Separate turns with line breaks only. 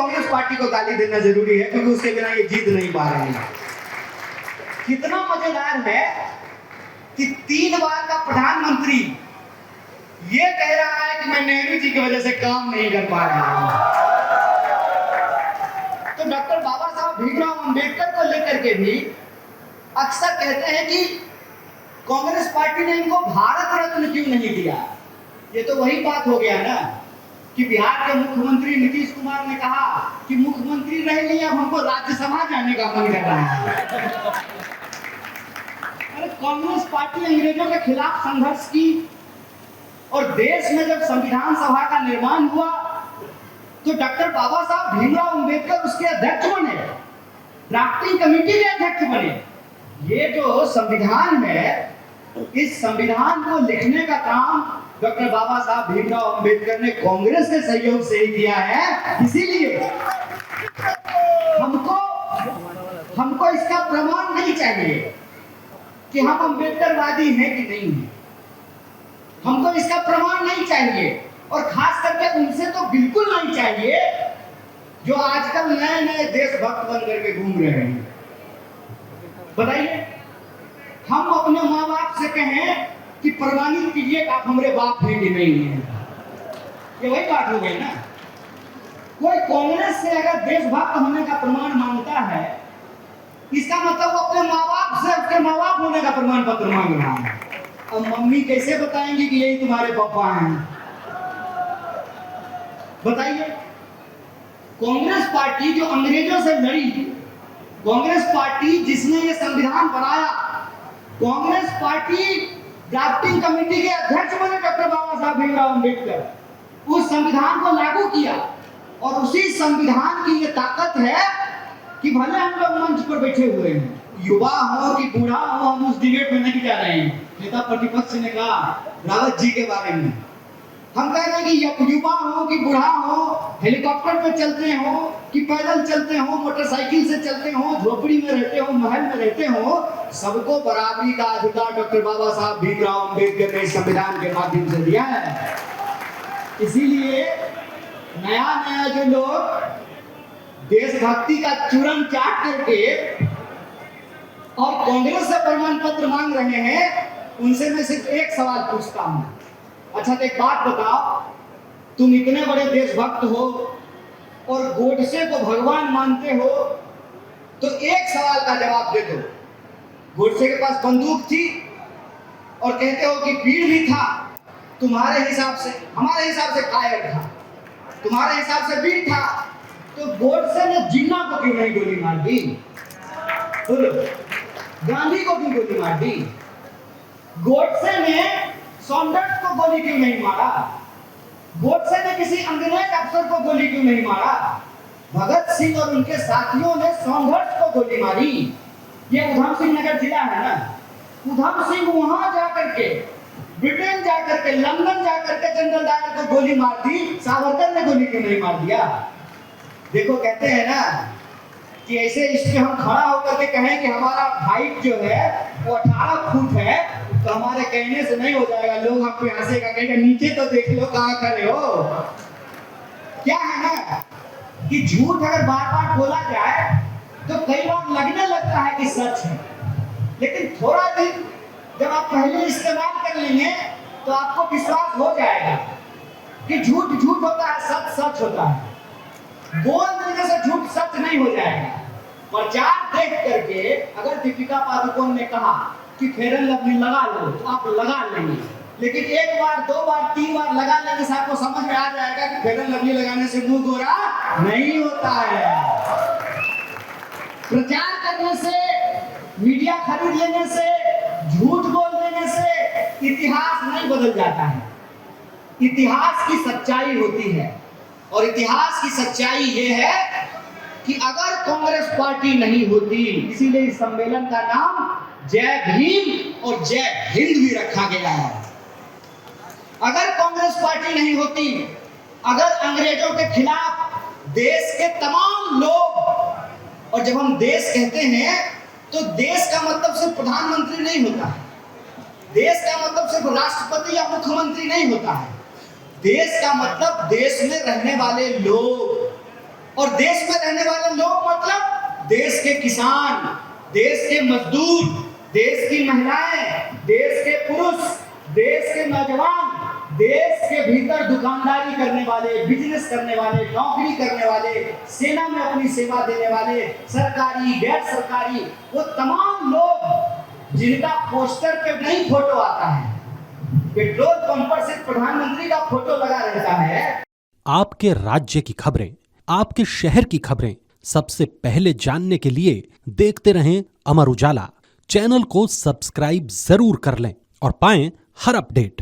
Congress party को गाली देना जरूरी है, क्योंकि उसके बिना ये जीत नहीं पा रहे हैं। कितना मजेदार है कि 3 बार का प्रधानमंत्री ये कह रहा है कि मैं नेहरू जी की वजह से काम नहीं कर पा रहा हूं। तो डॉक्टर बाबा साहब भीमराव अंबेडकर को लेकर के भी अक्सर कहते हैं कि कांग्रेस पार्टी ने इनको भारत रत्न क्यों नहीं दिया। ये तो वही बात हो गया ना कि बिहार के मुख्यमंत्री नीतीश कुमार ने कहा कि मुख्यमंत्री रह लिया, अब हमको राज्यसभा जाने का मन कर रहा है। अरे कांग्रेस पार्टी अंग्रेजों के खिलाफ संघर्ष की, और देश में जब संविधान सभा का निर्माण हुआ तो डॉक्टर बाबा साहब भीमराव अंबेडकर उसके अध्यक्ष बने, ड्राफ्टिंग कमेटी के अध्यक्ष बने। ये जो संविधान है, इस संविधान को लिखने का काम डॉक्टर बाबा साहब भीमराव अंबेडकर ने कांग्रेस के सहयोग से ही किया है। इसीलिए हमको इसका प्रमाण नहीं चाहिए कि हम अंबेडकरवादी हैं कि नहीं है। हमको इसका प्रमाण नहीं चाहिए, और खास करके उनसे तो बिल्कुल नहीं चाहिए जो आजकल नए नए देशभक्त बन करके घूम रहे हैं। बताइए, हम अपने माँ बाप से कहें कि प्रमाणित कीजिए कि आप हमारे बाप हैं कि नहीं है, ये वही बात हो गई ना। कोई कांग्रेस से अगर देशभक्त होने का प्रमाण मांगता है, इसका मतलब वो अपने माँ बाप से उसके माँ बाप होने का प्रमाण पत्र मांग रहा है। अब मम्मी कैसे बताएंगी कि यही तुम्हारे पापा हैं? बताइए, कांग्रेस पार्टी जो अंग्रेजों से लड़ी, कांग्रेस पार्टी जिसने ये संविधान बनाया, कांग्रेस पार्टी ड्राफ्टिंग कमेटी के अध्यक्ष बने डॉक्टर बाबा साहब भीमराव अंबेडकर, उस संविधान को लागू किया। और उसी संविधान की ये ताकत है कि भले हम लोग मंच पर बैठे हुए हैं, युवा हो कि बूढ़ा हो, हम उस डिबेट में नहीं जा रहे हैं। नेता प्रतिपक्ष ने कहा रावत जी के बारे में, हम कह रहे हैं कि युवा हो कि बूढ़ा हो, हेलीकॉप्टर पे चलते हो कि पैदल चलते हो, मोटरसाइकिल से चलते हो, झोपड़ी में रहते हो, महल में रहते हो, सबको बराबरी का अधिकार डॉक्टर बाबा साहब भीमराव अंबेडकर ने संविधान के माध्यम से दिया है। इसीलिए नया नया जो लोग देशभक्ति का चूरन चाट करके और कांग्रेस से प्रमाण पत्र मांग रहे हैं, उनसे मैं सिर्फ एक सवाल पूछता हूं। अच्छा, तो एक बात बताओ, तुम इतने बड़े देशभक्त हो और गोडसे को भगवान मानते हो, तो एक सवाल का जवाब दे दो। गोडसे के पास बंदूक थी और कहते हो कि पीड़ भी था, तुम्हारे हिसाब से, हमारे हिसाब से कायर था, तुम्हारे हिसाब से वीर था, तो गोडसे ने जिन्ना को क्यों नहीं गोली मार दी? बोलो, गांधी को क्यों गोली मार दी? गोडसे ने सॉन्डर्स को गोली क्यों नहीं मारा? गोडसे ने किसी अंग्रेज अफसर को गोली क्यों नहीं मारा? भगत सिंह और उनके साथियों ने सॉन्डर्स को गोली मारी। ये उधम सिंह नगर जिला है ना, उधम सिंह वहां जाकर के, ब्रिटेन जाकर के, लंदन जाकर के जनरल डायर को गोली मार दी, सावरकर ने गोली क्यों नहीं मार दिया? देखो, कहते हैं ना कि ऐसे इस पे हम खड़ा होकर के कहें कि हमारा हाइट जो है वो 18 फुट है, तो हमारे कहने से नहीं हो जाएगा। लोग हम पे हंसेगा, कहेंगे नीचे तो देख लो कहाँ खड़े हो। क्या है ना कि झूठ अगर बार बार बोला जाए तो कई बार लगने लगता है कि सच है, लेकिन थोड़ा दिन जब आप पहले इस्तेमाल कर लेंगे तो आपको विश्वास हो जाएगा कि झूठ झूठ होता है, सच सच होता है। बोल देने से झूठ सच नहीं हो जाएगा। प्रचार देख करके अगर दीपिका पादुकोण ने कहा कि फेयर एंड लवली लगा लो, तो आप लगा लेंगे, लेकिन एक बार, 2 बार, 3 बार लगा लेने से आपको समझ में आ जाएगा कि फेयर एंड लवली लगाने से मुंह गोरा नहीं होता है। प्रचार करने से, मीडिया खरीद लेने से, झूठ बोल देने से इतिहास नहीं बदल जाता है। इतिहास की सच्चाई होती है, और इतिहास की सच्चाई ये है कि अगर कांग्रेस पार्टी नहीं होती, इसीलिए इस सम्मेलन का नाम जय भीम और जय हिंद भी रखा गया है। अगर कांग्रेस पार्टी नहीं होती, अगर अंग्रेजों के खिलाफ देश के तमाम लोग, और जब हम देश कहते हैं तो देश का मतलब सिर्फ प्रधानमंत्री नहीं होता है, देश का मतलब सिर्फ राष्ट्रपति या मुख्यमंत्री नहीं होता है, देश का मतलब देश में रहने वाले लोग। और देश में रहने वाले लोग मतलब देश के किसान, देश के मजदूर, देश की महिलाएं, देश के पुरुष, देश के नौजवान, देश के भीतर दुकानदारी करने वाले, बिजनेस करने वाले, नौकरी करने वाले, सेना में अपनी सेवा देने वाले, सरकारी गैर सरकारी, वो तमाम लोग जिनका पोस्टर पे नहीं फोटो आता है, पेट्रोल पंप पर सिर्फ प्रधानमंत्री का फोटो लगा रहता है।
आपके राज्य की खबरें, आपके शहर की खबरें सबसे पहले जानने के लिए देखते रहें अमर उजाला। चैनल को सब्सक्राइब जरूर कर लें और पाएं हर अपडेट।